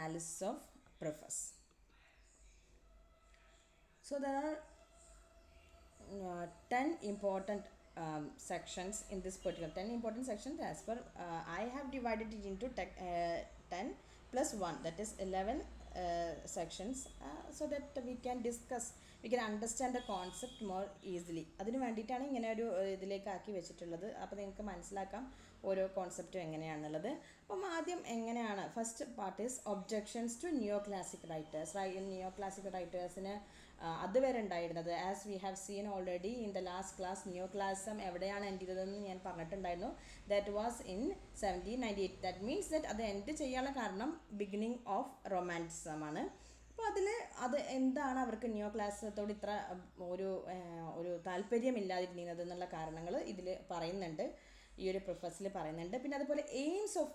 analysis of preface. So there are 10 important sections in this particular 10 important sections. As per I have divided it into 10 plus 1, that is 11 sections, so that we can discuss, we can understand the concept more easily. അതിന് വേണ്ടിയിട്ടാണ് ഇങ്ങനെ ഒരു ഇതിലേക്ക് ആക്കി വെച്ചിട്ടുള്ളത്. അപ്പോൾ നിങ്ങൾക്ക് മനസ്സിലാക്കാം ഓരോ കോൺസെപ്റ്റും എങ്ങനെയാണെന്നുള്ളത്. അപ്പം ആദ്യം എങ്ങനെയാണ്, first part is objections to neo classic writers. Neo classic റൈറ്റേഴ്സിന് അതുവരെ ഉണ്ടായിരുന്നത്, as we have seen already in the last class, neo classicism എവിടെയാണ് എൻഡ് ചെയ്തതെന്ന് ഞാൻ പറഞ്ഞിട്ടുണ്ടായിരുന്നു. That was in 1798. That means that അത് എൻഡ് ചെയ്യാനുള്ള കാരണം ബിഗിനിങ് ഓഫ് റൊമാൻറ്റിസമാണ്. അപ്പോൾ അത് എന്താണ് അവർക്ക് നിയോ ക്ലാസിസത്തോട് ഇത്ര ഒരു താല്പര്യമില്ലാതിരുന്നത് എന്നുള്ള കാരണങ്ങൾ ഇതിൽ പറയുന്നുണ്ട്, ഈ ഒരു പ്രിഫസിൽ പറയുന്നുണ്ട്. പിന്നെ അതുപോലെ എയിംസ് ഓഫ്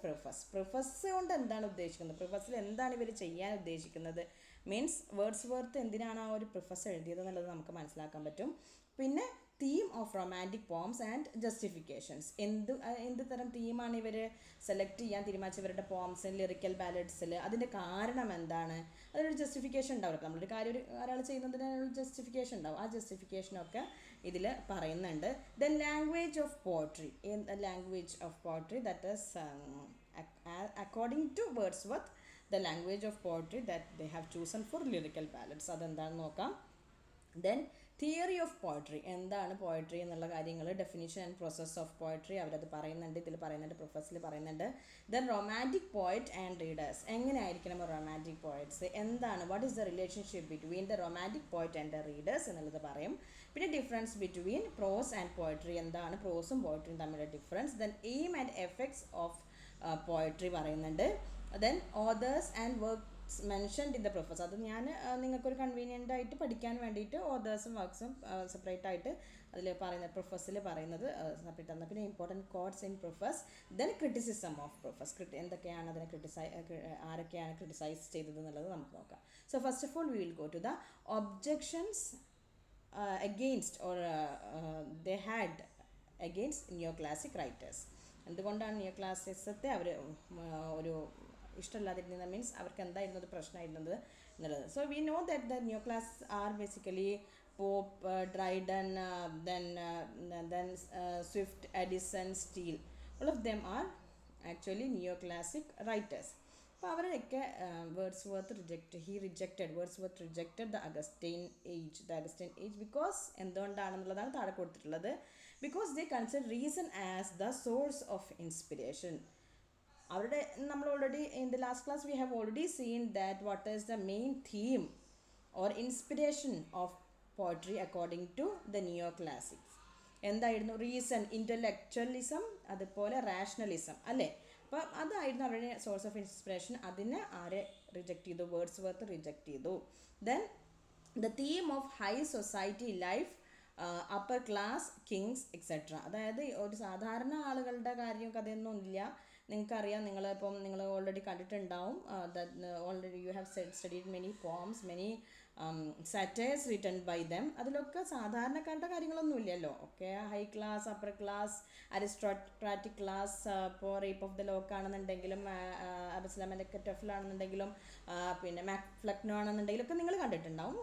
പ്രിഫസ് കൊണ്ട് എന്താണ് ഉദ്ദേശിക്കുന്നത്, പ്രിഫസിൽ എന്താണ് ഇവർ ചെയ്യാൻ ഉദ്ദേശിക്കുന്നത്, മീൻസ് വേർഡ്സ്വർത്ത് എന്തിനാണ് ആ ഒരു പ്രിഫസ് എഴുതിയത് എന്നുള്ളത് നമുക്ക് മനസ്സിലാക്കാൻ പറ്റും. പിന്നെ theme of romantic poems and justifications, എന്ത് തരം തീമാണ് ഇവർ സെലക്ട് ചെയ്യാൻ തീരുമാനിച്ചവരുടെ പോംസിൽ, ലിറിക്കൽ ബാലഡ്സിൽ, അതിൻ്റെ കാരണം എന്താണ്, അതിനൊരു ജസ്റ്റിഫിക്കേഷൻ ഉണ്ടാവും. നമ്മളൊരു കാര്യം ഒരാൾ ചെയ്യുന്നതിന് ജസ്റ്റിഫിക്കേഷൻ ഉണ്ടാവും, ആ ജസ്റ്റിഫിക്കേഷനൊക്കെ ഇതിൽ പറയുന്നുണ്ട്. Then language of poetry, that is according to Wordsworth, the language of poetry that they have chosen for lyrical ballads, അതെന്താണെന്ന് നോക്കാം. ദെൻ തിയറി ഓഫ് പോയട്രി, എന്താണ് പോയട്രി എന്നുള്ള കാര്യങ്ങൾ, definition and process of poetry അവരത് പറയുന്നുണ്ട്, ഇതിൽ പറയുന്നുണ്ട്, പ്രൊഫസറിൽ പറയുന്നുണ്ട്. Then romantic poet and readers, എങ്ങനെയായിരിക്കണം റൊമാൻറ്റിക് പോയറ്റ്സ്, എന്താണ്, what is the relationship between the romantic poet and the readers എന്നുള്ളത് പറയും. പിന്നെ difference between prose and poetry, എന്താണ് പ്രോസും പോയട്രിയും തമ്മിലുള്ള difference. Then aim and effects of poetry പറയുന്നുണ്ട്. Then authors and works mentioned in the പ്രിഫസ്, അത് ഞാൻ നിങ്ങൾക്കൊരു കൺവീനിയൻ്റ് ആയിട്ട് പഠിക്കാൻ വേണ്ടിയിട്ട് ഓതേഴ്സും വർക്ക്സും സെപ്പറേറ്റ് ആയിട്ട് അതിൽ പറയുന്ന പ്രിഫസിൽ പറയുന്നത് സെപ്പറേറ്റ് ആണ്. പിന്നെ important quotes in preface. Then criticism of preface, എന്തൊക്കെയാണ് അതിനെ ആരൊക്കെയാണ് ക്രിട്ടിസൈസ് ചെയ്തത് എന്നുള്ളത് നമുക്ക് നോക്കാം. So first of all we will go to the objections against or they had against neoclassic writers. എന്തുകൊണ്ടാണ് നിയോ ക്ലാസിസത്തെ അവർ ഒരു ഇഷ്ടമില്ലാതിരുന്നത്, മീൻസ് അവർക്ക് എന്തായിരുന്നു അത് പ്രശ്നമായിരുന്നത് എന്നുള്ളത്. So we know that the neo class are basically Pope, Dryden, then Swift, Addison, Steele, all of them are actually neoclassic writers. അപ്പോൾ അവരുടെയൊക്കെ Wordsworth rejected the Augustine age because എന്തുകൊണ്ടാണെന്നുള്ളതാണ് താഴെ കൊടുത്തിട്ടുള്ളത്. Because they consider reason as the source of inspiration. അവരുടെ നമ്മൾ already in the last class we have already seen that what is the main theme or inspiration of poetry according to the neo classics. എന്തായിരുന്നു reason? ഇൻ്റലക്ച്വലിസം, അതുപോലെ rationalism, അല്ലേ? അപ്പം അതായിരുന്നു അവരുടെ source of inspiration. അതിനെ ആരെ റിജക്റ്റ് ചെയ്തു? വേർഡ്സ്വർത്ത് റിജക്റ്റ് ചെയ്തു. Then the theme of high society life, upper class, Kings etcetera. അതായത് ഒരു സാധാരണ ആളുകളുടെ കാര്യം കഥയൊന്നും ഇല്ല. നിങ്ങൾക്കറിയാം, നിങ്ങൾ ഓൾറെഡി കണ്ടിട്ടുണ്ടാവും. Already you have studied many poems, many satires written by them. അതിലൊക്കെ സാധാരണക്കാരുടെ കാര്യങ്ങളൊന്നും ഇല്ലല്ലോ. Okay, high class, upper class, aristocratic class, ഇപ്പോൾ റേപ്പ് ഓഫ് ദ ലോക്ക് ആണെന്നുണ്ടെങ്കിലും, അബസ്ലമലൊക്കെ ടഫിലാണെന്നുണ്ടെങ്കിലും, പിന്നെ മാക്ഫ്ലക്നോ ആണെന്നുണ്ടെങ്കിലും ഒക്കെ നിങ്ങൾ കണ്ടിട്ടുണ്ടാവും.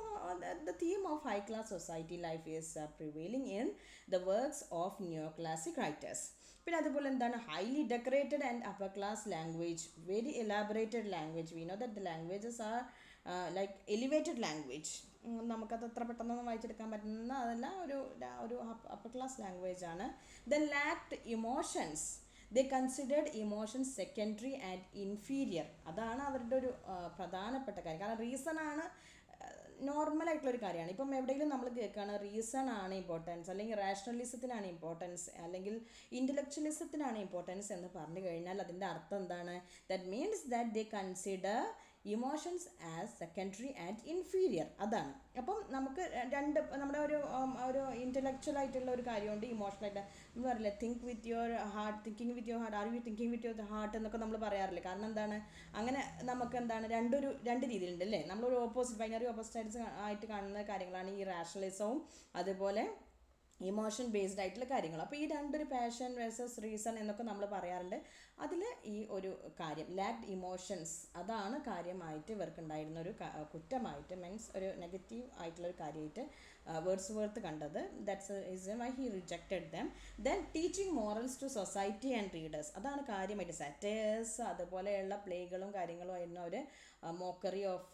The theme of high class society life is prevailing in the works of neo classic writers. പിന്നെ അതുപോലെ എന്താണ്? Highly decorated and upper class language, very elaborated language. We know that the languages are like elevated language. നമുക്കത് അത്ര പെട്ടെന്നൊന്നും വായിച്ചെടുക്കാൻ പറ്റുന്ന അതല്ല, ഒരു അപ്പർ ക്ലാസ് ലാംഗ്വേജ് ആണ്. Then lacked emotions. They considered emotions secondary and inferior. അതാണ് അവരുടെ ഒരു പ്രധാനപ്പെട്ട കാര്യം. കാരണം റീസണാണ് നോർമലായിട്ടുള്ളൊരു കാര്യമാണ്. ഇപ്പം എവിടെയെങ്കിലും നമ്മൾ കേൾക്കുകയാണ് റീസൺ ആണ് ഇമ്പോർട്ടൻസ്, അല്ലെങ്കിൽ റാഷണലിസത്തിനാണ് ഇമ്പോർട്ടൻസ്, അല്ലെങ്കിൽ ഇൻ്റലക്ച്വലിസത്തിനാണ് ഇമ്പോർട്ടൻസ് എന്ന് പറഞ്ഞു കഴിഞ്ഞാൽ അതിൻ്റെ അർത്ഥം എന്താണ്? That means that they consider emotions as secondary and inferior. അതാണ്. അപ്പം നമുക്ക് നമ്മുടെ ഒരു ഇൻ്റലക്ച്വൽ ആയിട്ടുള്ള ഒരു കാര്യമുണ്ട്, ഇമോഷണലായിട്ട് നമ്മൾ പറയില്ല thinking with your heart, are you thinking with your heart എന്നൊക്കെ നമ്മൾ പറയാറില്ല. കാരണം എന്താണ്? അങ്ങനെ നമുക്ക് എന്താണ് രണ്ട് രീതിയിലുണ്ട്, അല്ലേ? നമ്മളൊരു ബൈനറി ഓപ്പോസിറ്റ് ആയിട്ട് കാണുന്ന കാര്യങ്ങളാണ് ഈ റാഷണലിസവും അതുപോലെ ഇമോഷൻ ബേസ്ഡ് ആയിട്ടുള്ള കാര്യങ്ങൾ. അപ്പോൾ ഈ രണ്ടൊരു പാഷൻ വേഴ്സസ് റീസൺ എന്നൊക്കെ നമ്മൾ പറയാറുണ്ട്. അതിൽ ഈ ഒരു കാര്യം ലാക്ഡ് ഇമോഷൻസ്, അതാണ് കാര്യമായിട്ട് ഇവർക്കുണ്ടായിരുന്ന ഒരു കുറ്റമായിട്ട്, മീൻസ് ഒരു നെഗറ്റീവ് ആയിട്ടുള്ളൊരു കാര്യമായിട്ട് വേർഡ്സ്വർത്ത് കണ്ടത്. That's reason why he rejected them. Then teaching morals to society and readers, അതാണ് കാര്യമായിട്ട്. സാറ്റേഴ്സ് അതുപോലെയുള്ള പ്ലേകളും കാര്യങ്ങളും ആയിരുന്നു അവർ mockery of.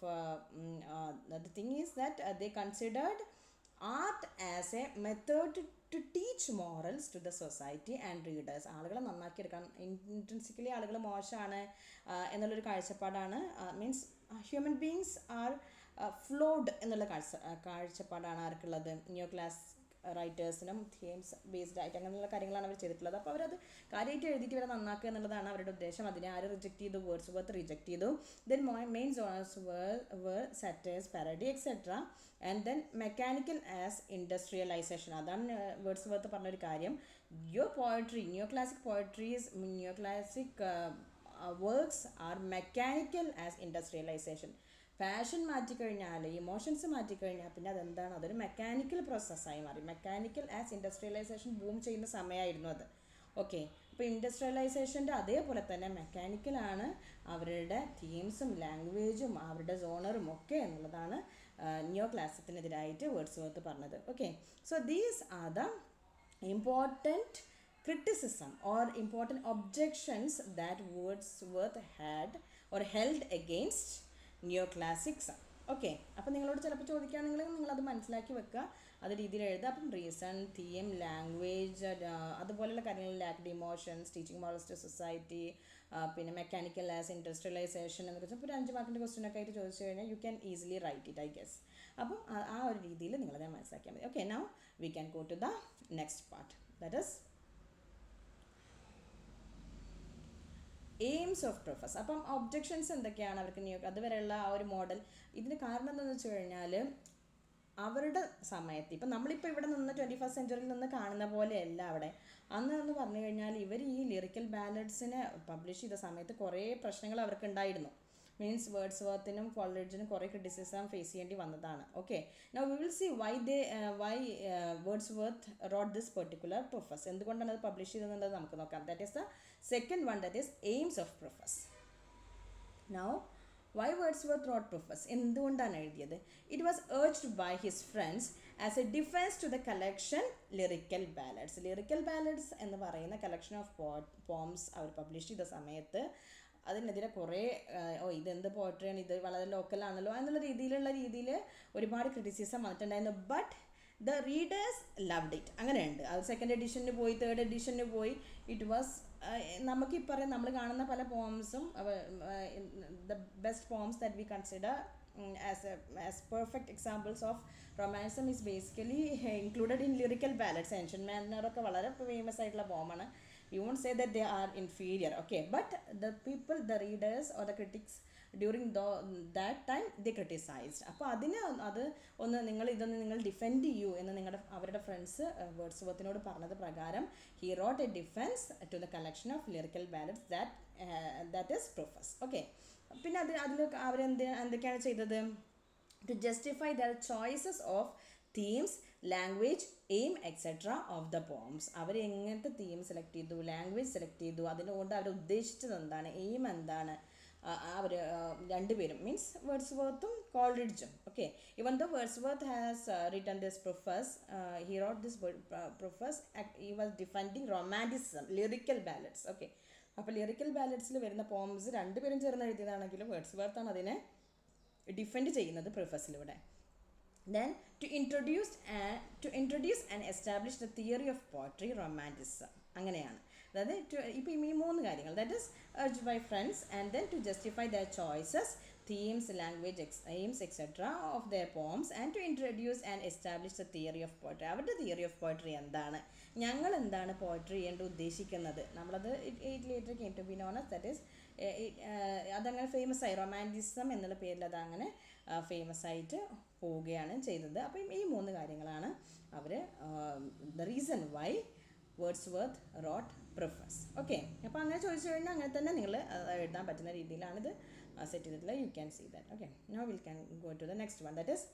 The thing is that they considered art as a method to teach morals to the society and readers. ആളുകളെ നന്നാക്കിയെടുക്കാൻ, intrinsically ആളുകൾ മോശമാണ് എന്നുള്ളൊരു കാഴ്ചപ്പാടാണ്. Means human beings are flawed എന്നുള്ള കാഴ്ചപ്പാടാണ് ആർക്കുള്ളത്, ന്യൂ ക്ലാസ് റൈറ്റേഴ്സിനും തീംസ് ബേസ്ഡ് ആയിട്ട് അങ്ങനെയുള്ള കാര്യങ്ങളാണ് അവർ ചെയ്തിട്ടുള്ളത്. അപ്പോൾ അവരത് കാര്യമായിട്ട് എഴുതിയിട്ട് ഇവരെ നന്നാക്കുക എന്നുള്ളതാണ് അവരുടെ ഉദ്ദേശം. അതിനെ ആര് റിജക്റ്റ് ചെയ്തു? വേർഡ്സ്വർത്ത് റിജക്റ്റ് ചെയ്തു. Then main genres were satires, parody etcetera. And then mechanical as industrialisation, അതാണ് വേർഡ്സ്വർത്ത് പറഞ്ഞൊരു കാര്യം. Your poetry, new classic poetries, new classic works are mechanical as industrialisation. Passion മാറ്റിക്കഴിഞ്ഞാൽ, ഇമോഷൻസ് മാറ്റിക്കഴിഞ്ഞാൽ പിന്നെ അതെന്താണ്? അതൊരു മെക്കാനിക്കൽ പ്രോസസ്സായി മാറി. മെക്കാനിക്കൽ ആസ് ഇൻഡസ്ട്രിയലൈസേഷൻ ബൂം ചെയ്യുന്ന സമയമായിരുന്നു അത്. ഓക്കെ, അപ്പോൾ ഇൻഡസ്ട്രിയലൈസേഷൻ്റെ അതേപോലെ തന്നെ മെക്കാനിക്കലാണ് അവരുടെ തീംസും ലാംഗ്വേജും അവരുടെ സോണറും ഒക്കെ എന്നുള്ളതാണ് ന്യൂ ക്ലാസിക്കിനെതിരായിട്ട് വേർഡ്സ്വർത്ത് പറഞ്ഞത്. Okay, so these are the important criticism or important objections that Wordsworth had or held against neoclassicism. Okay, അപ്പോൾ നിങ്ങളോട് ചിലപ്പോൾ ചോദിക്കുകയാണെങ്കിൽ നിങ്ങളത് മനസ്സിലാക്കി വെക്കുക, അത് രീതിയിൽ എഴുതുക. അപ്പം റീസൺ, തീം, ലാംഗ്വേജ്, അതുപോലെയുള്ള കാര്യങ്ങൾ, lacked emotions, teaching morals to society, പിന്നെ മെക്കാനിക്കൽ ആസ് ഇൻഡസ്ട്രിയലൈസേഷൻ എന്നൊക്കെ വെച്ചാൽ ഇപ്പോൾ ഒരു 5 മാർക്കിൻ്റെ ക്വസ്റ്റ്യനൊക്കെ ആയിട്ട് ചോദിച്ചു കഴിഞ്ഞാൽ you can easily write it, I guess. അപ്പം ആ ഒരു രീതിയിൽ നിങ്ങളത് മനസ്സിലാക്കിയാൽ മതി. Okay, now we can go to the next part, that is aims of preface. അപ്പം ഒബ്ജെക്ഷൻസ് എന്തൊക്കെയാണ് അവർക്ക് അതുവരെയുള്ള ആ ഒരു മോഡൽ. ഇതിന് കാരണം എന്താണെന്ന് വെച്ച് കഴിഞ്ഞാൽ അവരുടെ സമയത്ത്, ഇപ്പം നമ്മളിപ്പോൾ ഇവിടെ നിന്ന് 21st സെഞ്ച്വറിയിൽ നിന്ന് കാണുന്ന പോലെയല്ല അവിടെ. അന്ന് എന്ന് പറഞ്ഞു കഴിഞ്ഞാൽ ഇവർ ഈ ലിറിക്കൽ ബാലഡ്സിനെ പബ്ലിഷ് ചെയ്ത സമയത്ത് കുറേ പ്രശ്നങ്ങൾ അവർക്ക് ഉണ്ടായിരുന്നു. മീൻസ് വേർഡ്സ്വർത്തിനും കോളറിഡ്ജിനും കുറേ ക്രിറ്റിസിസം ഫേസ് ചെയ്യേണ്ടി വന്നതാണ്. Okay, now we will see why Wordsworth wrote this particular preface. എന്തുകൊണ്ടാണ് അത് പബ്ലിഷ് ചെയ്തതെന്നുള്ളത് നമുക്ക് നോക്കാം. That is the second one, that is aims of preface. Now why Wordsworth wrote preface, എന്തുകൊണ്ടാണ് എഴുതിയത്? It was urged by his friends as a defence to the collection lyrical ballads. Lyrical ballads എന്ന് പറയുന്ന collection of poems അവർ publish ചെയ്ത സമയത്ത് അതിനെതിരെ കുറേ ഇതെന്ത് പോയട്രിയാണ്, ഇത് വളരെ ലോക്കലാണല്ലോ എന്നുള്ള രീതിയിൽ ഒരുപാട് ക്രിറ്റിസിസം വന്നിട്ടുണ്ടായിരുന്നു. But the readers loved it. അങ്ങനെയുണ്ട്. അത് സെക്കൻഡ് എഡിഷന് പോയി, തേർഡ് എഡിഷന് പോയി. ഇറ്റ് വാസ് നമുക്ക് ഈ പറയാം, നമ്മൾ കാണുന്ന പല പോംസും the best poems that we consider as perfect examples of romanticism is basically included in lyrical ballads. Ancient Manner ഒക്കെ വളരെ ഫേമസ് ആയിട്ടുള്ള പോമാണ്. You won't say that they are inferior, okay, but the people, the readers or the critics during that time they criticized. അപ്പോൾ അത് ഒന്ന് നിങ്ങൾ defend ചെയ്യൂ എന്ന് അവരുടെ ഫ്രണ്ട്സ് വേർഡ്സ്വർത്തിനോട് പറഞ്ഞത് പ്രകാരം he wrote a defense to the collection of lyrical ballads that is Preface. Okay, പിന്നെ അതിൽ എന്തൊക്കെയാണ് ചെയ്തത്? To justify their choices of themes, language, aim etcetera of the poems. അവർ എങ്ങനത്തെ തീം സെലക്ട് ചെയ്തു, ലാംഗ്വേജ് സെലക്ട് ചെയ്തു, അതിനുകൊണ്ട് അവർ ഉദ്ദേശിച്ചത് എന്താണ്, എയിം എന്താണ്, അവർ രണ്ടുപേരും മീൻസ് വേർഡ്സ്വർത്തും കോൾറിഡ്ജും. Okay, even the Wordsworth has written this preface, he wrote this preface, he was defending romanticism, lyrical ballads. Okay, അപ്പോൾ ലിറിക്കൽ ബാലഡ്സിൽ വരുന്ന പോംസ് രണ്ടുപേരും ചേർന്ന് എഴുതിയതാണെങ്കിലും വേർഡ്സ്വർത്താണ് അതിനെ ഡിഫെൻഡ് ചെയ്യുന്നത് പ്രിഫസിലൂടെ. Then to introduce and establish the theory of poetry, romanticism. അങ്ങനെയാണ്. അതായത് ഇപ്പോൾ ഈ 3 കാര്യങ്ങൾ, that is urged by friends and then to justify their choices, themes, language, aims, etc. of their poems and to introduce and establish the theory of poetry. അവരുടെ theory of poetry എന്താണ്, ഞങ്ങൾ എന്താണ് poetry ചെയ്യേണ്ട ഉദ്ദേശിക്കുന്നത്, നമ്മളത് it later came to be known as that is അതങ്ങനെ famous ആയി, romanticism എന്നുള്ള പേരിൽ അതങ്ങനെ ഫേമസ് ആയിട്ട് പോവുകയാണ് ചെയ്തത്. അപ്പം ഈ 3 കാര്യങ്ങളാണ് അവർ the reason why Wordsworth wrote preface. Okay, അപ്പോൾ അങ്ങനെ ചോദിച്ചു കഴിഞ്ഞാൽ അങ്ങനെ തന്നെ നിങ്ങൾ എഴുതാൻ പറ്റുന്ന രീതിയിലാണിത് സെറ്റ് ചെയ്തിട്ടുള്ളത്. You can see that. Okay, now will can go to the next one, that is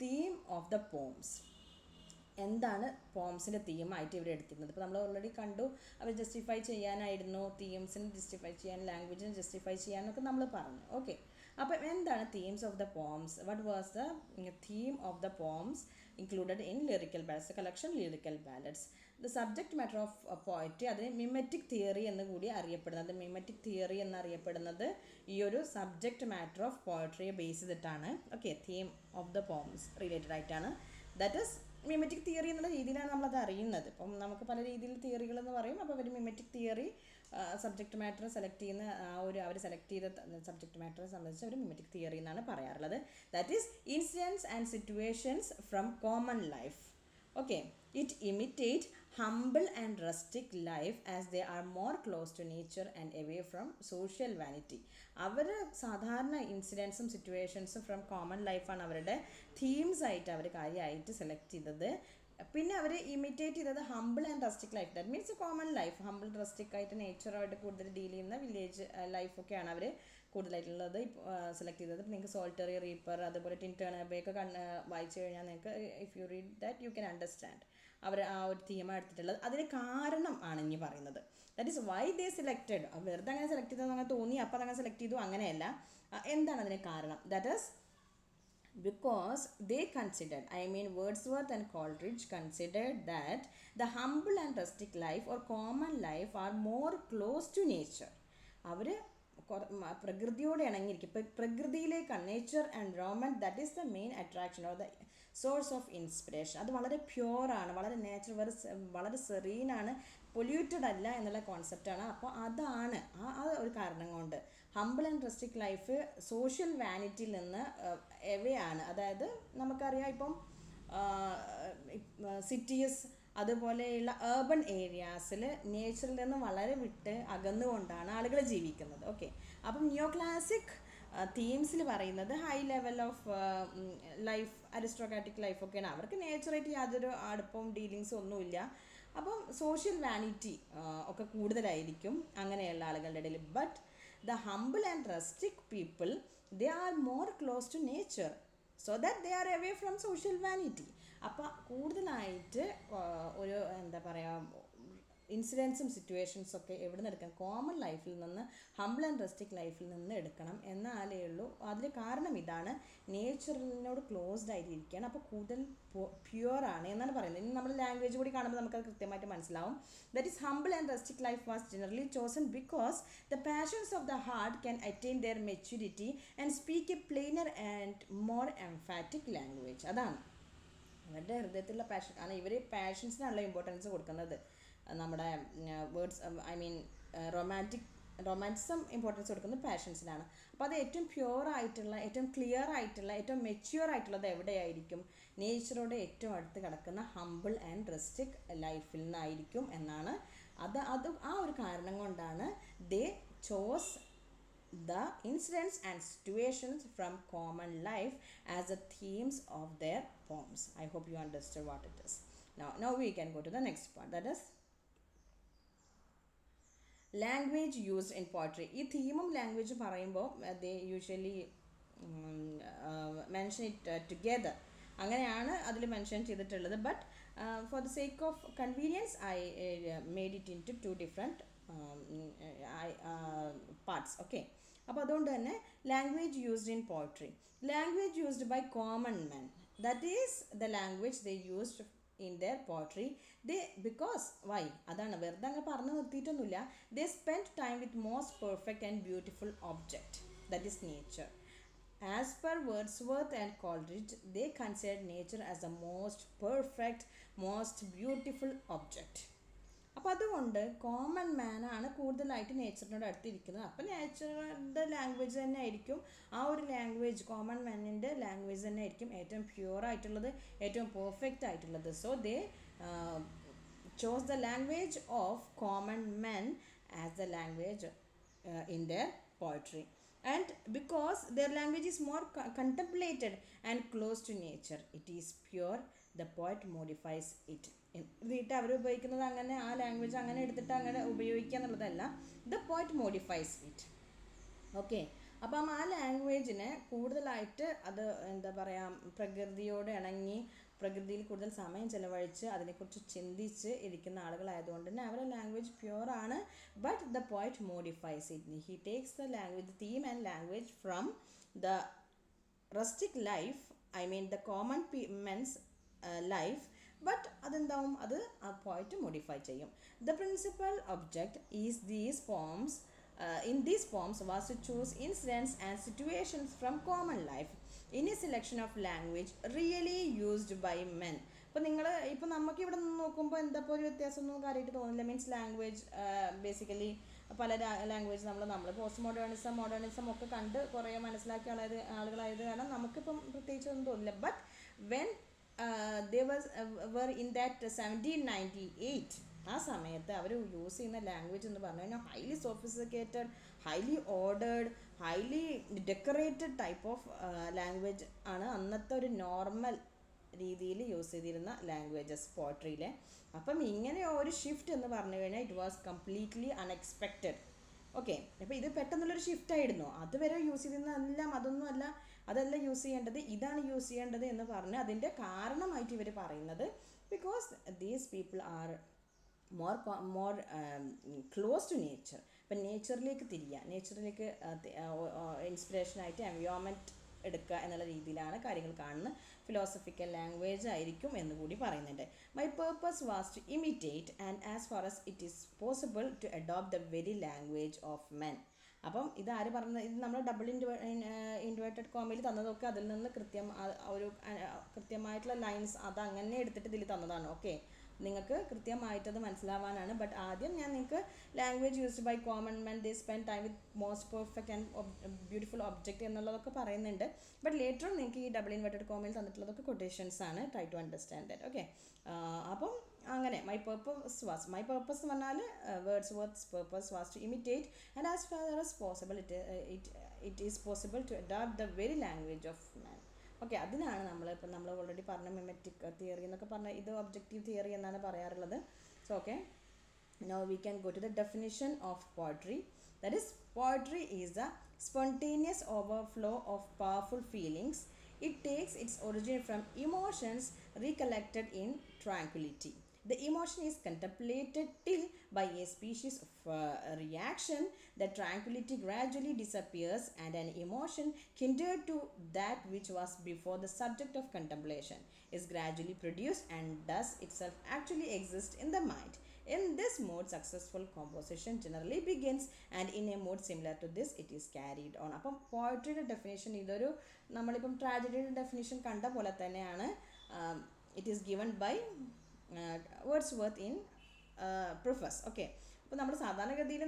theme of the poems. എന്താണ് പോംസിൻ്റെ തീമായിട്ട് ഇവർ എടുത്തിരുന്നത്. ഇപ്പോൾ നമ്മൾ ഓൾറെഡി കണ്ടു, അവർ ജസ്റ്റിഫൈ ചെയ്യാനായിരുന്നു, തീംസിന് ജസ്റ്റിഫൈ ചെയ്യാൻ, ലാംഗ്വേജിനെ ജസ്റ്റിഫൈ ചെയ്യാനൊക്കെ നമ്മൾ പറഞ്ഞു. ഓക്കെ, അപ്പം എന്താണ് themes of the poems? What was the theme of the poems included in lyrical ballads? Collection lyrical ballads. The subject matter of poetry, അതിന് മിമറ്റിക് തിയറി എന്ന് കൂടി അറിയപ്പെടുന്നത്. മിമറ്റിക് തിയറി എന്നറിയപ്പെടുന്നത് ഈ ഒരു സബ്ജക്റ്റ് മാറ്റർ ഓഫ് പോയട്രിയെ ബേസ് ചെയ്തിട്ടാണ്. Okay, theme of the poems related ആയിട്ടാണ്. ദാറ്റ് ഈസ് മിമറ്റിക് തിയറി എന്നുള്ള രീതിയിലാണ് നമ്മളത് അറിയുന്നത്. ഇപ്പം നമുക്ക് പല രീതിയിൽ തിയറികൾ എന്ന് പറയും. അപ്പോൾ അവർ mimetic theory subject matter select ചെയ്യുന്ന അവർ സെലക്ട് ചെയ്ത സബ്ജക്റ്റ് മാറ്ററെ സംബന്ധിച്ച് അവർ മിമറ്റിക് തിയറി എന്നാണ് പറയാറുള്ളത്. That is incidents and situations from common life. Okay, it imitate humble and rustic life as they are more close to nature and away from social vanity. അവർ സാധാരണ ഇൻസിഡൻസും സിറ്റുവേഷൻസും from common ലൈഫാണ് അവരുടെ themes ആയിട്ട് അവർ കാര്യമായിട്ട് select ചെയ്തത്. പിന്നെ അവർ imitate ചെയ്തത് humble and rustic life. That means common life, humble rustic ആയിട്ട് നേച്ചറുമായിട്ട് കൂടുതൽ ഡീൽ ചെയ്യുന്ന വില്ലേജ് ലൈഫൊക്കെയാണ് അവർ കൂടുതലായിട്ടുള്ളത് സെലക്ട് ചെയ്തത്. നിങ്ങൾക്ക് സോൾട്ടറി റീപ്പർ അതുപോലെ ടിൻടേണബേ ഒക്കെ വായിച്ചു കഴിഞ്ഞാൽ നിങ്ങൾക്ക് if you read that you can understand അവർ ആ ഒരു തീമാണ് എടുത്തിട്ടുള്ളത്. അതിന് കാരണം ആണ് ഇനി പറയുന്നത്. That is why they selected. വെറുതെ അങ്ങനെ സെലക്ട് ചെയ്തത് അങ്ങനെ തോന്നി അപ്പോൾ അതങ്ങനെ സെലക്ട് ചെയ്തു, അങ്ങനെയല്ല. എന്താണ് അതിന് കാരണം? That is because they considered, I mean Wordsworth and Coleridge considered that the humble and rustic life or common life are more close to nature. അവർ പ്രകൃതിയോട് ഇണങ്ങിയിരിക്കും. ഇപ്പം പ്രകൃതിയിലേക്കാണ്, nature and Roman, that is the main attraction or the source of inspiration. അത് വളരെ പ്യുവറാണ്, വളരെ nature, വളരെ സെറീനാണ്, polluted അല്ല എന്നുള്ള കോൺസെപ്റ്റാണ്. അപ്പോൾ അതാണ് ആ ഒരു കാരണം കൊണ്ട് humble and rustic life social വാനിറ്റിയിൽ നിന്ന് എവേ ആണ്. അതായത് നമുക്കറിയാം ഇപ്പം സിറ്റീസ് അതുപോലെയുള്ള ഏർബൺ ഏരിയാസിൽ നേച്ചറിൽ നിന്ന് വളരെ വിട്ട് അകന്നുകൊണ്ടാണ് ആളുകൾ ജീവിക്കുന്നത്. ഓക്കെ, അപ്പം ന്യൂ ക്ലാസിക് തീംസിൽ പറയുന്നത് high level of life, aristocratic ലൈഫൊക്കെയാണ്. അവർക്ക് നേച്ചറായിട്ട് യാതൊരു അടുപ്പവും ഡീലിങ്സും ഒന്നുമില്ല. അപ്പം സോഷ്യൽ വാനിറ്റി ഒക്കെ കൂടുതലായിരിക്കും അങ്ങനെയുള്ള ആളുകളുടെ ഇടയിൽ. But the humble and rustic people, they are more close to nature so that they are away from social vanity. അപ്പോൾ കൂടുതലായിട്ട് ഒരു എന്താ പറയുക ഇൻസിഡൻസും സിറ്റുവേഷൻസും ഒക്കെ എവിടെ നിന്ന് എടുക്കണം? കോമൺ ലൈഫിൽ നിന്ന്, ഹംബിൾ ആൻഡ് റസ്റ്റിക് ലൈഫിൽ നിന്ന് എടുക്കണം എന്നാലേ ഉള്ളൂ. അതിന് കാരണം ഇതാണ്, നേച്ചറിനോട് ക്ലോസ്ഡ് ആയിട്ടിരിക്കുകയാണ്, അപ്പോൾ കൂടുതൽ പ്യുവറാണ് എന്നാണ് പറയുന്നത്. ഇനി നമ്മൾ ലാംഗ്വേജ് കൂടി കാണുമ്പോൾ നമുക്കത് കൃത്യമായിട്ട് മനസ്സിലാവും. That is humble and rustic life was generally chosen because the passions of the heart can attain their maturity and speak a plainer and more emphatic language. അതാണ് അവരുടെ ഹൃദയത്തിലുള്ള പാഷൻ. കാരണം ഇവർ പാഷൻസിനാണല്ലോ ഇമ്പോർട്ടൻസ് കൊടുക്കുന്നത്. നമ്മുടെ words, I mean romanticism importance കൊടുക്കുന്നത് പാഷൻസിനാണ്. അപ്പോൾ അത് ഏറ്റവും പ്യുവർ ആയിട്ടുള്ള, ഏറ്റവും ക്ലിയർ ആയിട്ടുള്ള, ഏറ്റവും മെച്യൂർ ആയിട്ടുള്ളത് എവിടെയായിരിക്കും? നേച്ചറോട് ഏറ്റവും അടുത്ത് കിടക്കുന്ന ഹംബിൾ ആൻഡ് റസ്റ്റിക് ലൈഫിൽ നിന്നായിരിക്കും എന്നാണ്. അത് ആ ഒരു കാരണം കൊണ്ടാണ് ദേ chose the incidents and situations from common life as the themes of their poems. I hope you understood what it is. Now we can go to the next part, that is language used in poetry. ഈ തീമും ലാംഗ്വേജും പറയുമ്പോൾ they usually mention it together. അങ്ങനെയാണ് അതിൽ mention ചെയ്തിട്ടുള്ളത്. But for the sake of convenience I made it in to 2 different parts. Okay, അപ്പോൾ അതുകൊണ്ട് തന്നെ language used in poetry, language used by common men, that is the language they used in their poetry. They because why, അതാണ് വെറുതെ അങ്ങ് പറഞ്ഞു നിർത്തിയിട്ടൊന്നുമില്ല. They spend time with most perfect and beautiful object, that is nature. As per Wordsworth and Coleridge, they considered nature as the most perfect, most beautiful object. അപ്പോൾ അതുകൊണ്ട് common മാനാണ് കൂടുതലായിട്ട് നേച്ചറിനോട് അടുത്തിരിക്കുന്നത്. അപ്പോൾ നേച്ചറിൻ്റെ language തന്നെ ആയിരിക്കും, ആ ഒരു ലാംഗ്വേജ് കോമൺ മാനിൻ്റെ ലാംഗ്വേജ് തന്നെ ആയിരിക്കും ഏറ്റവും പ്യുവർ ആയിട്ടുള്ളത്, ഏറ്റവും പെർഫെക്റ്റ് ആയിട്ടുള്ളത്. So they chose the language of common men as the language in their poetry. And because their language is more contemplated and close to nature, it is pure, the poet modifies it. എന്നിട്ട് അവർ ഉപയോഗിക്കുന്നത് അങ്ങനെ ആ language അങ്ങനെ എടുത്തിട്ട് അങ്ങനെ ഉപയോഗിക്കുക എന്നുള്ളതല്ല, the poet modifies it. Okay, അപ്പം ആ ലാംഗ്വേജിനെ കൂടുതലായിട്ട് അത് എന്താ പറയുക പ്രകൃതിയോട് ഇണങ്ങി പ്രകൃതിയിൽ കൂടുതൽ സമയം ചിലവഴിച്ച് അതിനെക്കുറിച്ച് ചിന്തിച്ച് ഇരിക്കുന്ന ആളുകളായതുകൊണ്ട് തന്നെ അവരുടെ ലാംഗ്വേജ് പ്യുവറാണ്. But the poet modifies it. He takes the language theme and language from the rustic life, I mean the common men's life. But അതെന്താവും, അത് ആ പോയിറ്റ് മോഡിഫൈ ചെയ്യും. The principal object is these poems in these poems was to choose incidents and situations from common life in a selection of language really used by men. ഇപ്പോൾ ഇപ്പോൾ നമുക്ക് ഇവിടെ നിന്ന് നോക്കുമ്പോൾ എന്താ ഇപ്പോൾ ഒരു വ്യത്യാസമൊന്നും കാര്യമായിട്ട് തോന്നില്ല. മീൻസ് ലാംഗ്വേജ് ബേസിക്കലി പല ലാംഗ്വേജ് നമ്മൾ പോസ്റ്റ് മോഡേണിസം ഒക്കെ കണ്ട് കുറേ മനസ്സിലാക്കിയ ആളുകളായത് കാരണം നമുക്കിപ്പം പ്രത്യേകിച്ചൊന്നും തോന്നില്ല. But when they were in that 1798, ആ സമയത്ത് അവർ യൂസ് ചെയ്യുന്ന ലാംഗ്വേജ് എന്ന് പറഞ്ഞു കഴിഞ്ഞാൽ highly sophisticated, highly ordered, highly decorated type of language ആണ് അന്നത്തെ ഒരു നോർമൽ രീതിയിൽ യൂസ് ചെയ്തിരുന്ന ലാംഗ്വേജസ് പോയട്രിയിലെ. അപ്പം ഇങ്ങനെ ഒരു ഷിഫ്റ്റ് എന്ന് പറഞ്ഞു കഴിഞ്ഞാൽ it was completely unexpected. Okay, അപ്പോൾ ഇത് പെട്ടെന്നുള്ളൊരു ഷിഫ്റ്റ് ആയിരുന്നു. അതുവരെ യൂസ് ചെയ്തിരുന്നതെല്ലാം അതല്ല യൂസ് ചെയ്യേണ്ടത്, ഇതാണ് യൂസ് ചെയ്യേണ്ടത് എന്ന് പറഞ്ഞ് അതിൻ്റെ കാരണമായിട്ട് ഇവർ പറയുന്നത് because these people are more close to nature. ഇപ്പം നേച്ചറിലേക്ക് തിരിയുക, നേച്ചറിലേക്ക് ഇൻസ്പിറേഷനായിട്ട് എൻവയോൺമെൻറ്റ് എടുക്കുക എന്നുള്ള രീതിയിലാണ് കാര്യങ്ങൾ കാണുന്നത്. ഫിലോസഫിക്കൽ ലാംഗ്വേജ് ആയിരിക്കും എന്ന് കൂടി പറയുന്നുണ്ട്. My purpose was to imitate and as far as it is possible to adopt the very language of men. അപ്പം ഇതാര് പറഞ്ഞത്? ഇത് നമ്മൾ ഡബിൾ ഇൻവേർട്ടഡ് കോമയിൽ തന്നതൊക്കെ അതിൽ നിന്ന് കൃത്യമായിട്ടുള്ള ലൈൻസ് അതങ്ങനെ എടുത്തിട്ട് ഇതിൽ തന്നതാണ്. ഓക്കെ, നിങ്ങൾക്ക് കൃത്യമായിട്ടത് മനസ്സിലാവാനാണ്. ബട്ട് ആദ്യം ഞാൻ നിങ്ങൾക്ക് language used by common men, they spend time with most perfect and beautiful object എന്നുള്ളതൊക്കെ പറയുന്നുണ്ട്. ബട്ട് ലേറ്റർ ഓൺ നിങ്ങൾക്ക് ഈ ഡബിൾ ഇൻവേർട്ടഡ് കോമയിൽ തന്നിട്ടുള്ളതൊക്കെ കൊട്ടേഷൻസ് ആണ്. Try to understand that. Okay, അപ്പം അങ്ങനെ മൈ പേർപ്പസ് എന്ന് പറഞ്ഞാൽ Wordsworth purpose was to imitate and as far as possible it is possible to adopt the very language of man. Okay, അതിനാണ് നമ്മൾ already പറഞ്ഞ mimetic theory എന്നൊക്കെ പറഞ്ഞാൽ ഇത് ഒബ്ജക്റ്റീവ് തിയറി എന്നാണ് പറയാറുള്ളത്. So okay, now we can go to the definition of poetry. That is, poetry is a spontaneous overflow of powerful feelings. It takes its origin from emotions recollected in tranquility. The emotion is contemplated till by a species of reaction. The tranquility gradually disappears and an emotion kindred to that which was before the subject of contemplation is gradually produced and does itself actually exist in the mind. In this mode, successful composition generally begins, and in a mode similar to this, it is carried on. അപ്പം പോയട്രിയുടെ definition ഇതൊരു നമ്മളിപ്പം ട്രാജഡിയുടെ definition കണ്ട പോലെ തന്നെയാണ്. It is given by Wordsworth in preface. Okay, അപ്പോൾ നമ്മൾ സാധാരണഗതിയിൽ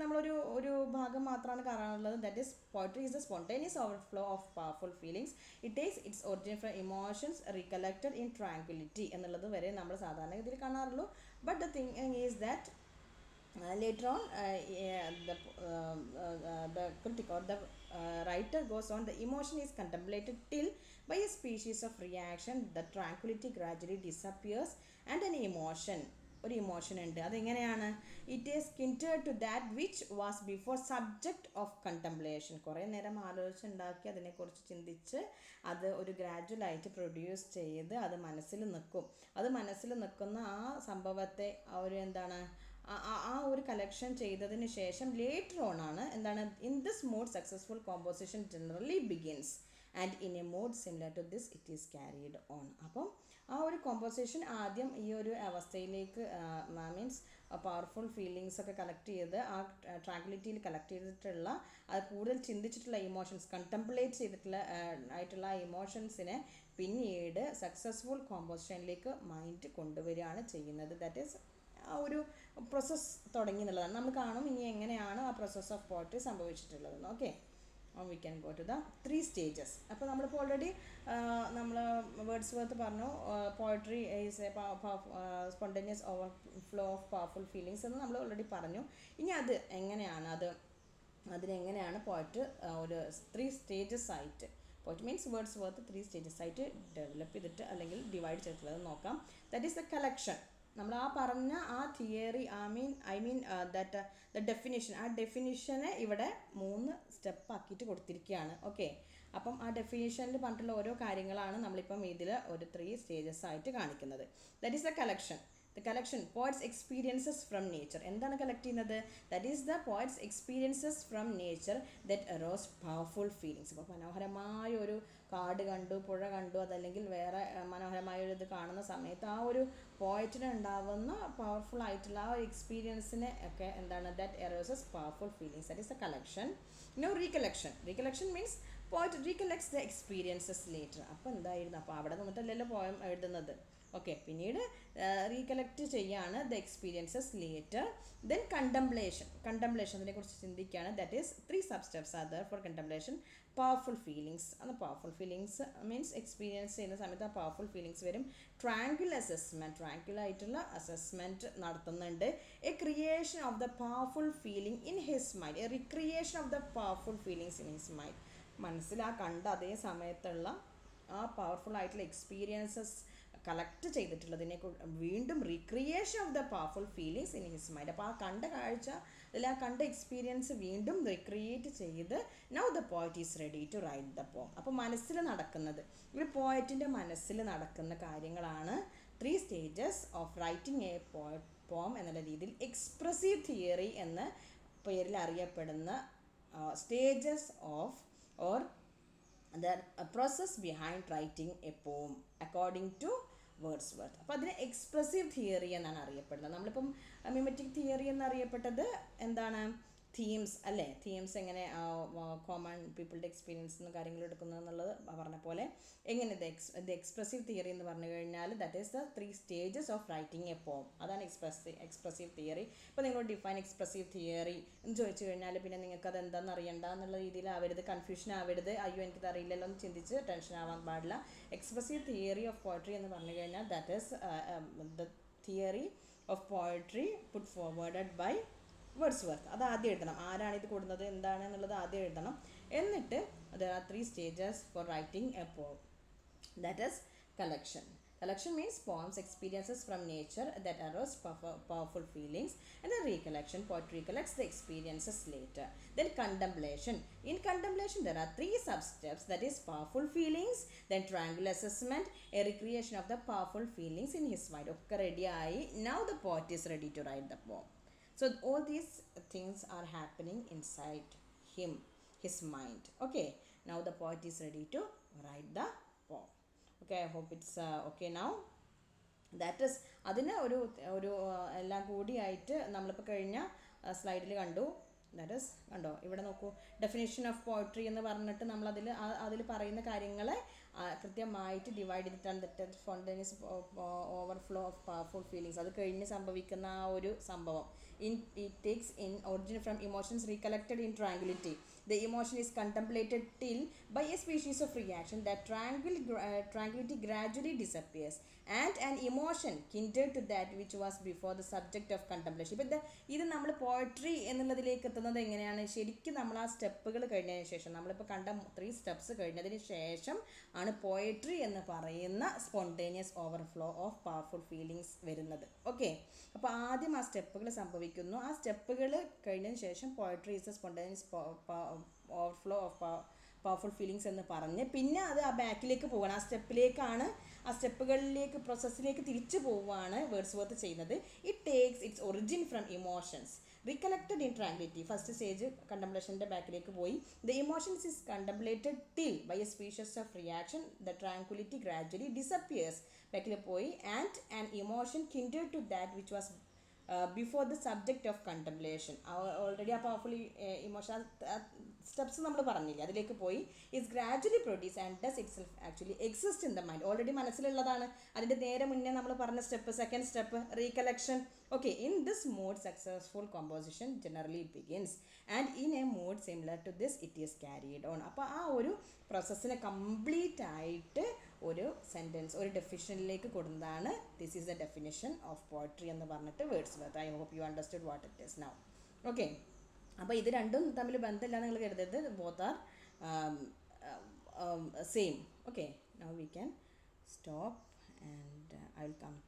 ഒരു ഭാഗം മാത്രമാണ് കാണാനുള്ളത്. That is poetry is the spontaneous overflow of powerful feelings. It takes its origin from emotions recollected in tranquillity എന്നുള്ളത് വരെ നമ്മൾ സാധാരണഗതിയിൽ കാണാറുള്ളൂ. But the thing is that later on the critic or the writer goes on, the emotion is contemplated till by a species of reaction the tranquility gradually disappears and an emotion ഒരു emotion ഉണ്ട്. അതെങ്ങനെയാണ്? It is kindred to that which was before subject of contemplation. കുറേ നേരം ആലോചിച്ചുണ്ടാക്കി അതിനെക്കുറിച്ച് ചിന്തിച്ച് അത് ഒരു ഗ്രാജുവലായിട്ട് produce ചെയ്ത് അത് മനസ്സിൽ നിൽക്കും. അത് മനസ്സിൽ നിൽക്കുന്ന ആ സംഭവത്തെ ആ ഒരു കളക്ഷൻ ചെയ്തതിന് ശേഷം ലേറ്റർ ഓൺ ആണ് in this mode successful composition generally begins and in a mode similar to this it is carried on. അപ്പം ആ ഒരു കോമ്പോസിഷൻ ആദ്യം ഈ ഒരു അവസ്ഥയിലേക്ക് മീൻസ് പവർഫുൾ ഫീലിങ്സ് ഒക്കെ കളക്ട് ചെയ്ത് ആ ട്രാങ്ക്വിലിറ്റിയിൽ കളക്ട് ചെയ്തിട്ടുള്ള അത് കൂടുതൽ ചിന്തിച്ചിട്ടുള്ള ഇമോഷൻസ് കണ്ടംപ്ലേറ്റ് ചെയ്തിട്ടുള്ള ആയിട്ടുള്ള ഇമോഷൻസിനെ പിന്നീട് സക്സസ്ഫുൾ കോമ്പോസിഷനിലേക്ക് മൈൻഡ് കൊണ്ടുവരികയാണ് ചെയ്യുന്നത്. ദാറ്റ് ഈസ് ആ ഒരു പ്രോസസ്സ് തുടങ്ങി എന്നുള്ളതാണ്. നമ്മൾ കാണും ഇനി എങ്ങനെയാണ് ആ പ്രോസസ്സ് ഓഫ് പോയട്രി സംഭവിച്ചിട്ടുള്ളതെന്ന്. Okay, we can go to the 3 stages. അപ്പോൾ നമ്മളിപ്പോൾ ഓൾറെഡി നമ്മൾ വേർഡ്സ്വർത്ത് പറഞ്ഞു poetry is a spontaneous overflow of powerful feelings എന്ന് നമ്മൾ ഓൾറെഡി പറഞ്ഞു. ഇനി അത് എങ്ങനെയാണ് അതിനെങ്ങനെയാണ് പോയട്രി ഒരു 3 സ്റ്റേജസ് ആയിട്ട് പോയട്രി മീൻസ് വേർഡ്സ്വർത്ത് 3 സ്റ്റേജസ് ആയിട്ട് ഡെവലപ്പ് ചെയ്തിട്ട് അല്ലെങ്കിൽ ഡിവൈഡ് ചെയ്തിട്ടുള്ളത് നോക്കാം. That is the collection. നമ്മൾ ആ പറഞ്ഞ ആ theory I mean that the definition, ആ ഡെഫിനിഷനെ ഇവിടെ 3 സ്റ്റെപ്പ് ആക്കിയിട്ട് കൊടുത്തിരിക്കുകയാണ്. ഓക്കെ, അപ്പം ആ ഡെഫിനിഷനിൽ പറഞ്ഞിട്ടുള്ള ഓരോ കാര്യങ്ങളാണ് നമ്മളിപ്പം ഇതിൽ ഒരു 3 സ്റ്റേജസ് ആയിട്ട് കാണിക്കുന്നത്. That is the collection. The collection poets experiences from nature. എന്താണ് കളക്ട് ചെയ്യുന്നത്? That is the poets experiences from nature that arose powerful feelings. ഇപ്പോൾ മനോഹരമായ ഒരു കാട് കണ്ടു, പുഴ കണ്ടു, അതല്ലെങ്കിൽ വേറെ മനോഹരമായ ഒരു ഇത് കാണുന്ന സമയത്ത് ആ ഒരു പോയറ്റിന് ഉണ്ടാവുന്ന പവർഫുൾ ആയിട്ടുള്ള ആ ഒരു എക്സ്പീരിയൻസിനെ ഒക്കെ എന്താണ്? That arouses powerful feelings. That is the collection. No recollection. Recollection means poet recollects the experiences later. അപ്പോൾ എന്തായിരുന്നു? അപ്പോൾ അവിടെ നിന്നിട്ടല്ലല്ലോ പോയം എഴുതുന്നത്. ഓക്കെ, പിന്നീട് റീകളക്ട് ചെയ്യാണ് the experiences later. Then contemplation. Contemplation അതിനെക്കുറിച്ച് ചിന്തിക്കുകയാണ്. That is 3 sub steps are there for contemplation. Powerful feelings. അത് പവർഫുൾ ഫീലിങ്സ് മീൻസ് എക്സ്പീരിയൻസ് ചെയ്യുന്ന സമയത്ത് ആ പവർഫുൾ ഫീലിങ്സ് വരും. ട്രാങ്ക്വിൽ അസസ്മെൻറ്റ്. ട്രാങ്ക്വിൽ ആയിട്ടുള്ള അസസ്മെൻറ്റ് നടത്തുന്നുണ്ട്. A creation of the powerful feeling in his mind. A recreation of the powerful feelings in his mind. മനസ്സിൽ ആ കണ്ട അതേ സമയത്തുള്ള ആ പവർഫുൾ ആയിട്ടുള്ള എക്സ്പീരിയൻസസ് കളക്ട് ചെയ്തിട്ടുള്ളതിനെ വീണ്ടും recreation of the powerful feelings in his mind. അപ്പോൾ ആ കണ്ട കാഴ്ച അതിൽ ആ കണ്ട എക്സ്പീരിയൻസ് വീണ്ടും റീക്രിയേറ്റ് ചെയ്ത് now the poet is ready to write the poem. അപ്പോൾ മനസ്സിൽ നടക്കുന്നത്, ഒരു പോയറ്റിൻ്റെ മനസ്സിൽ നടക്കുന്ന കാര്യങ്ങളാണ് 3 സ്റ്റേജസ് ഓഫ് റൈറ്റിംഗ് എ പോം എന്നുള്ള രീതിയിൽ എക്സ്പ്രസീവ് തിയറി എന്ന പേരിൽ അറിയപ്പെടുന്ന stages of or the process behind writing a poem according to Wordsworth. അപ്പോൾ അതിന് എക്സ്പ്രസീവ് തിയറി എന്നാണ് അറിയപ്പെടുന്നത്. നമ്മളിപ്പം മിമറ്റിക് തിയറി എന്നറിയപ്പെട്ടത് എന്താണ്? തീംസ് അല്ലേ? തീംസ് എങ്ങനെ കോമൺ പീപ്പിളുടെ എക്സ്പീരിയൻസ് എന്ന കാര്യങ്ങൾ എടുക്കുന്നത് എന്നുള്ളത് പറഞ്ഞ പോലെ എങ്ങനെ ഇത് എക്സ്പ്രസീവ് തിയറി എന്ന് പറഞ്ഞു കഴിഞ്ഞാൽ that is the 3 stages of writing a പോം. അതാണ് എക്സ്പ്രസീവ് തിയറി. ഇപ്പോൾ നിങ്ങൾ ഡിഫൈൻ എക്സ്പ്രസീവ് തിയറി എന്ന് ചോദിച്ചു കഴിഞ്ഞാൽ പിന്നെ നിങ്ങൾക്ക് അത് എന്താണെന്ന് അറിയണ്ട എന്നുള്ള രീതിയിൽ ആവരുത്, കൺഫ്യൂഷൻ ആവരുത്. അയ്യോ എനിക്കത് അറിയില്ലല്ലോ എന്ന് ചിന്തിച്ച് ടെൻഷൻ ആവാൻ പാടില്ല. എക്സ്പ്രസീവ് തിയറി ഓഫ് പോയട്രി എന്ന് പറഞ്ഞു കഴിഞ്ഞാൽ that is the theory of poetry put forwarded by Wordsworth. അത് ആദ്യം എഴുതണം. ആരാണ് ഇത് കൊടുക്കുന്നത്, എന്താണ് എന്നുള്ളത് ആദ്യം എഴുതണം. എന്നിട്ട് there are 3 stages for writing a poem. That is collection. Collection means poems experiences from nature that arouse powerful feelings. And then recollection, poet recollects the experiences later. Then contemplation. In contemplation there are 3 sub-steps, that is powerful feelings, then triangular assessment, a recreation of the powerful feelings in his mind. Okay, ready ആയി. Now the poet is ready to write the poem. So all these things are happening inside him, his mind. Okay, now the poet is ready to write the poem. Okay, I hope it's okay now. That is അതിന് ഒരു എല്ലാം കൂടിയായിട്ട് നമ്മളിപ്പോൾ കഴിഞ്ഞ സ്ലൈഡിൽ കണ്ടു. That is കണ്ടോ, ഇവിടെ നോക്കൂ, ഡെഫിനേഷൻ ഓഫ് പോയട്രി എന്ന് പറഞ്ഞിട്ട് നമ്മൾ അതിൽ പറയുന്ന കാര്യങ്ങളെ കൃത്യമായിട്ട് ഡിവൈഡ് ചെയ്തിട്ടാണ്. That spontaneous overflow of powerful feelings. അത് കഴിഞ്ഞ് സംഭവിക്കുന്ന ആ ഒരു സംഭവം. It takes in origin from emotions recollected in tranquility. The emotion is contemplated till by a species of reaction that tranquility gradually disappears, and an emotion kindred to that which was before the subject of contemplation. ഇപ്പം ഇത് നമ്മൾ poetry എന്നുള്ളതിലേക്ക് എത്തുന്നത് എങ്ങനെയാണ്? ശരിക്കും നമ്മൾ ആ സ്റ്റെപ്പുകൾ കഴിഞ്ഞതിന് ശേഷം, നമ്മളിപ്പോൾ കണ്ട 3 സ്റ്റെപ്സ് കഴിഞ്ഞതിന് ശേഷം ആണ് പോയട്രി എന്ന് പറയുന്ന spontaneous overflow of powerful feelings വരുന്നത്. ഓക്കെ, അപ്പോൾ ആദ്യം ആ സ്റ്റെപ്പുകൾ സംഭവിക്കുന്നു. ആ സ്റ്റെപ്പുകൾ കഴിഞ്ഞതിന് ശേഷം poetry is a spontaneous overflow of powerful feelings എന്ന് പറഞ്ഞ് പിന്നെ അത് ആ ബാക്കിലേക്ക് പോകണം. ആ സ്റ്റെപ്പിലേക്കാണ്, ആ സ്റ്റെപ്പുകളിലേക്ക് പ്രോസസ്സിലേക്ക് തിരിച്ചു പോവുകയാണ് വേർഡ്സ്വർത്ത് ചെയ്യുന്നത്. It takes its origin from emotions recollected in tranquility. First stage contemplationന്റെ ബാക്കിലേക്ക് പോയി. The emotions is contemplated till by a species of reaction the tranquility gradually disappears. ബാക്കിൽ പോയി. And an emotion kindred to that which was before the subject of contemplation. Already ആ powerful emotion steps നമ്മൾ പറഞ്ഞില്ലേ, അതിലേക്ക് പോയി. Is gradually produce and does it self actually exist in the mind. Already മനസ്സിലുള്ളതാണ്. അതിൻ്റെ നേരെ മുന്നേ നമ്മൾ പറഞ്ഞ step, second step recollection. Okay, in this mood successful composition generally begins and in a mood similar to this it is carried on. അപ്പോൾ ആ ഒരു പ്രോസസ്സിനെ complete ആയിട്ട് ഒരു സെൻറ്റൻസ്, ഒരു ഡെഫിനിഷനിലേക്ക് കൊടുക്കുന്നതാണ് this is the definition of poetry എന്ന് പറഞ്ഞിട്ട് Wordsworth. I hope you understood what it is now. Okay, അപ്പോൾ ഇത് രണ്ടും തമ്മിൽ ബന്ധമില്ല നിങ്ങൾ കരുതരുത്. Both are same. Okay, now we can stop and I will come